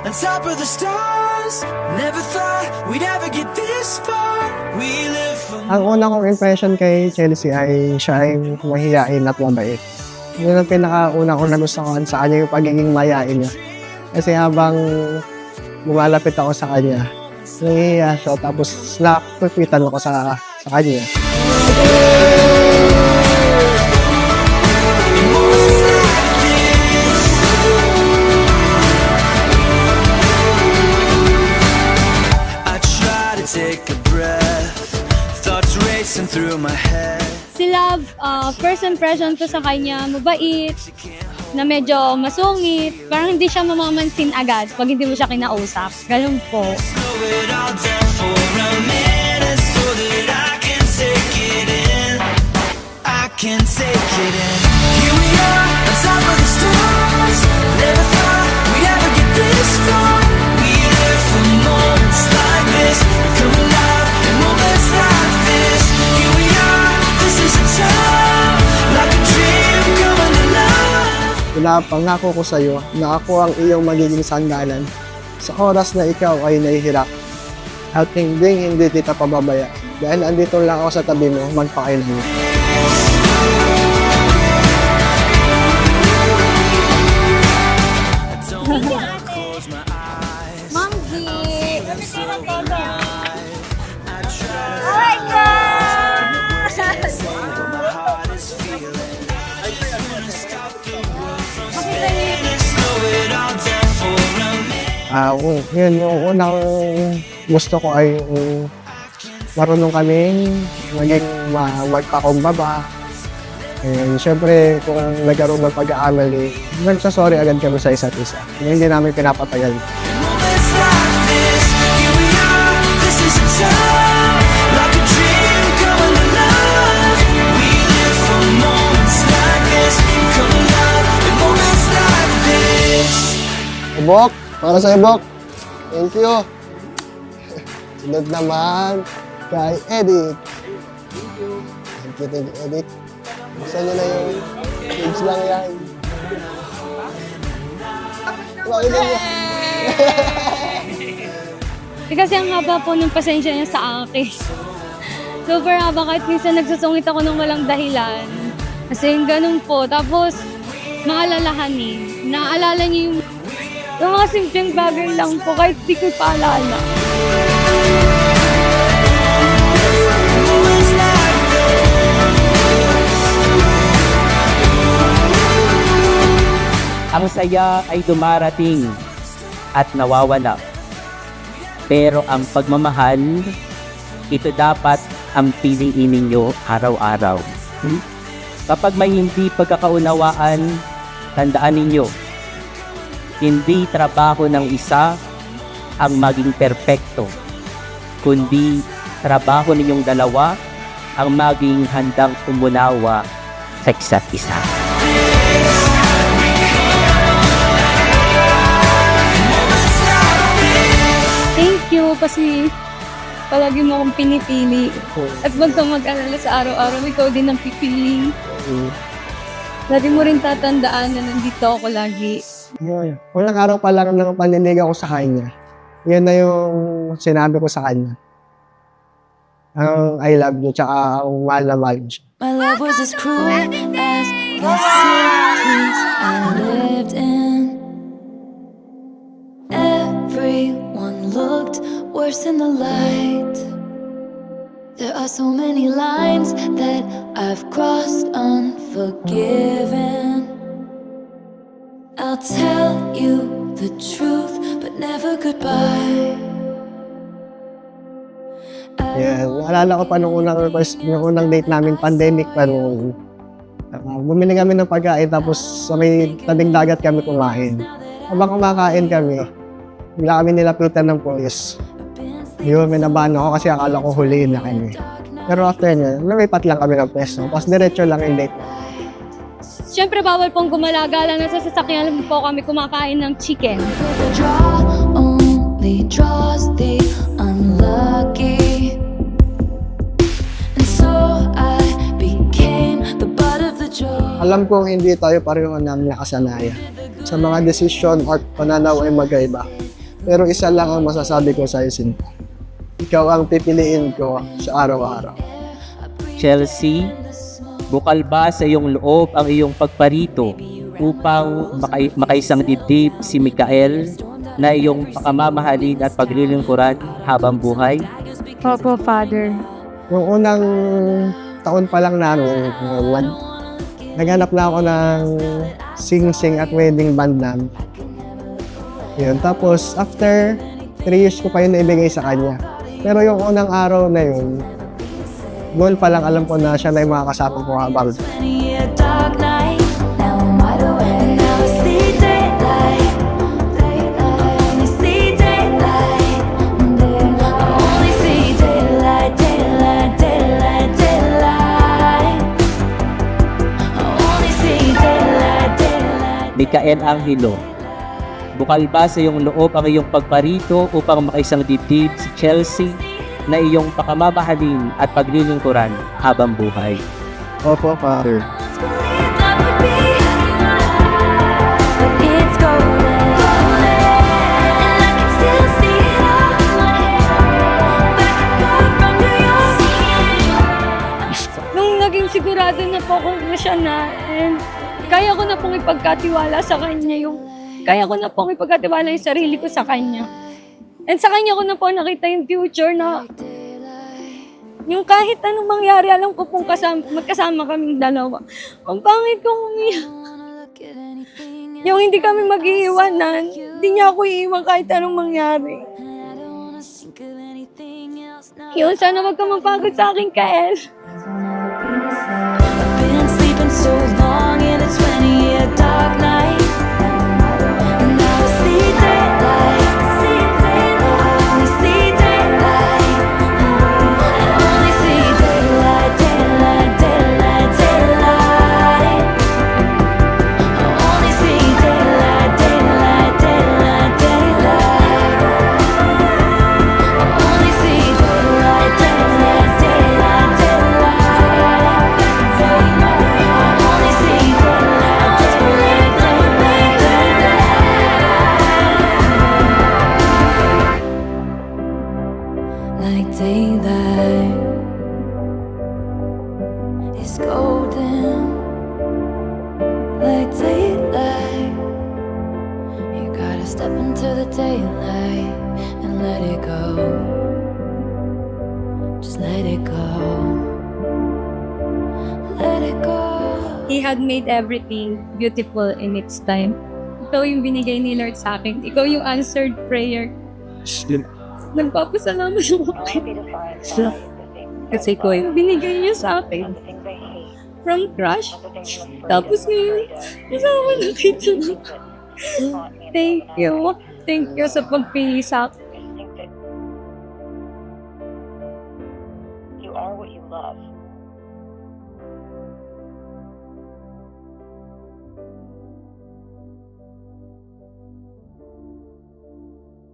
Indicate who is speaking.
Speaker 1: on top of the stars. Never thought we'd ever get this far. We live for
Speaker 2: Ang una kong impression kay Chelsea ay siya ay mahiyain at mabait. Yun ang pinakauna kong nagustuhan sa kanya, yung pagiging mahiyain niya. Kasi habang lumalapit ako sa kanya, nahihiya siya, tapos nakupitan ako sa kanya.
Speaker 1: I try to take a breath, thoughts racing through my head.
Speaker 3: Si Love, first impression ko sa kanya, mabait, na medyo masungit. Parang hindi siya mamamansin agad pag hindi mo siya kinausap. Ganun po.
Speaker 1: Slow it all down for a minute so that I can take it in. I can take it in. Here we are on top of the stars. Never thought we'd ever get this far. We live for moments like this. We come alive in moments like this. Here we are, this is a time like a dream coming to life.
Speaker 2: Pinapangako ko sa iyo na ako ang iyong magiging sandalan sa oras na ikaw ay nahihirap. At hindi kita pababaya. Dahil andito lang ako sa tabi mo, magpakailan.
Speaker 3: Manggi!
Speaker 2: Yun, yung unang gusto ko ay marunong kaming maging magpakumbaba. Siyempre, kung nagkaroon ng pag-aamali, nagsasorry agad kami sa isa't isa. Hindi namin pinapatagal.
Speaker 1: Moments like this, here we are, this is a time like a dream coming to life. We live for moments like this, come alive in moments like this.
Speaker 2: Bok, para sa Bok. Thank you. Sunod naman kay Edit. Thank you, Edit. Gusto nyo na yung page lang yan. Bakit na yan?
Speaker 3: Kasi ang haba po ng pasensya niya sa akin. Super haba, kahit minsan nagsusungit ako ng walang dahilan. Kasi yung ganun po. Tapos, maalalahanin. Naaalala niyo yung mga simpleng bagay lang po, kahit di ko paalala.
Speaker 4: Ang saya ay dumarating at nawawala. Pero ang pagmamahal, ito dapat ang piliin ninyo araw-araw. Kapag may hindi pagkakaunawaan, tandaan ninyo, hindi trabaho ng isa ang maging perpekto, kundi trabaho ninyong dalawa ang maging handang umunawa sa isa't isa.
Speaker 3: Thank you kasi palagi mo akong pinipili. At wag kang mag-alala sa araw-araw, ikaw din ang pipili. Lagi mo rin tatandaan na nandito ako lagi.
Speaker 2: Yun. Unang araw pa lang ng paninig ako sa kanya. Yan na yung sinabi ko sa kanya. Ang I love you, tsaka ang mahal na mahal siya.
Speaker 5: My love was as cruel as the cities I lived in. Everyone looked worse in the light. There are so many lines that I've crossed unforgiven. I'll tell you the truth, but never goodbye.
Speaker 2: Yeah, naalala ko pa nung unang date namin, pandemic pa nung bumili kami ng pagkain tapos sa may tabing dagat kami kumain. Habang kumakain kami, bigla kami nilapitan ng polis. Yun, may nabahan ako kasi akala ko huliin na kami. Pero after niya, lumipat lang kami ng pwesto. Tapos diretso lang yung date.
Speaker 3: Siyempre, bawal pong gumala-gala na sa sasakyan po kami kumakain ng chicken.
Speaker 5: The draw only draws the unlucky. And so I became the butt of the joke.
Speaker 2: Alam kong hindi tayo pareho ng nakasanayan. Sa mga desisyon at pananaw ay magkaiba. Pero isa lang ang masasabi ko sa'yo, Sinta. Ikaw ang pipiliin ko sa araw-araw.
Speaker 4: Chelsea, bukal ba sa iyong loob ang iyong pagparito upang makaisang dibdib si Mikael na iyong pakamamahalin at paglilingkuran habang buhay?
Speaker 3: Opo, Father.
Speaker 2: Noong unang taon pa lang namin, naghanap na ako ng sing-sing at wedding band namin. Yun. Tapos, after 3 years ko pa yun naibigay sa kanya. Pero yung unang araw na yun, noon pa lang alam ko na siya na yung mga kasama ko habang.
Speaker 5: Many a dark night. Now I'm wide awake. And now I see daylight. I only see daylight. I only see daylight, daylight, daylight, daylight. I only see daylight, daylight.
Speaker 4: Mikael Angelo, bukal ba sa iyong loob ang iyong pagparito upang makaisang dibdib si Chelsea na iyong pakamamahalin at paglilingkuran habang buhay?
Speaker 2: Opo, Father.
Speaker 5: Believe that would be, but it's golden, and I can still see it all. Back and forth from New York.
Speaker 3: Nung naging sigurado na po ako na siya na, and kaya ko na pong ipagkatiwala sa kanya kaya ko na pong ipagkatiwala yung sarili ko sa kanya. And sa kanya ko na po nakita yung future na yung kahit anong mangyari, alam ko pong magkasama kaming dalawa. Ang pangit kong umiyak. Yung hindi kami mag-iiwanan, hindi niya ako iiwan kahit anong mangyari. Yun, sana wag ka mapagod sa akin, Kael.
Speaker 5: I've been sleeping so long in a 20-year dark night. And now I see daylight. I only see daylight. I only see daylight, daylight, daylight, daylight. I only see daylight, daylight, daylight, daylight. I only see daylight, daylight, daylight, daylight. I only see daylight, daylight, daylight, daylight. Like daylight is golden. Like daylight, you gotta step into the daylight and let it go. Just let it go. Let it go.
Speaker 3: He had made everything beautiful in its time. Ikaw yung binigay ni Lord sa akin. Ikaw yung answered prayer. Nagpapasalamat ako kay kasi ko yung binigay niya sa akin. From crush. Tapos ngayon, kasama na kita. Thank you. Thank you sa pagpili sa akin.